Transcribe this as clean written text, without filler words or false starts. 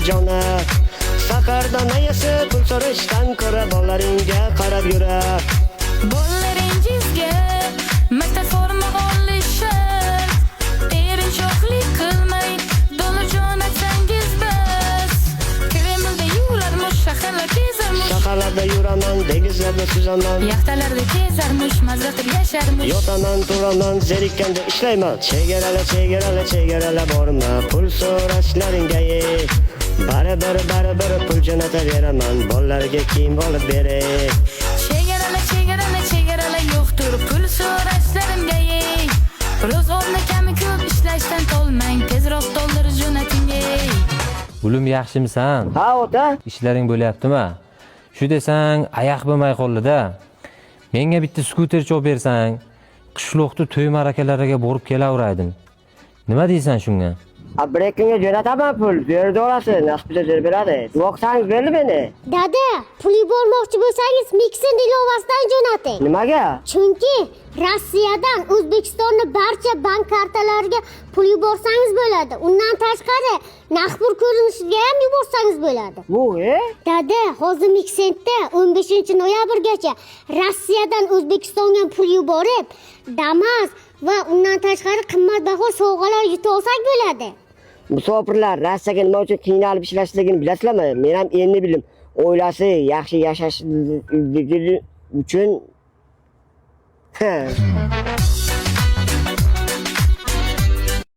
joni. Saharda nayasi pul so'rashdan ko'ra bolalaringga qarab yurar. Bolalaringizga maktab forma olishar. Erinchoqlik qilmay, dollar jo'natsangiz bas. Kremlda yurarmish, shaharlar kezarmish. Shaharlarda yuraman, dengizlarda suzaman. Yaxtalarda kezarmish, mazratib yasharmish. Yotaman, turaman, zerikkanda ishlayman. Chegarala borma, pul so'rashlaringga baribir pul jo'nataveraman. Bolalarga kiyim olib beray. Chegarala yo'qdir, pul so'rashlarimga yey. Ro'zg'orni kami ko'p ishlashdan tolmang, tezroq dollar jo'nating ey. Gulim yaxshimisan? Ha, ota. Ishlaring bo'lyaptimi? Shu desang, oyoq bo'lmay qoldi-da. Menga bitta skuter chop bersang, qishloqda to'y marakalariga borib kelaveraydim. Nima deysan shunga? Brekinga jo'nataman pul, berdi olasiz, nasibida berib beradi. Voqsangiz berdi meni. Dada, pul yubormoqchi bo'lsangiz Mixin ilovasidan jo'nating. Nimaga? Chunki Rossiyadan O'zbekistonning barcha bank kartalariga pul yuborsangiz bo'ladi. Undan tashqari naqd pul ko'rinishida ham yuborsangiz bo'ladi. Bu, Dada, hozir Mixinda 15-noyabrgacha Rossiyadan O'zbekistonga pul yuborib, Damas va undan tashqari qimmatbaho sovg'alar yuta olsak bo'ladi. Musofirlar Rossiyaga nima uchun qiynalib ishlashligini bilasizlarmi? Men ham endi bildim. O'ylasi yaxshi yashashligi uchun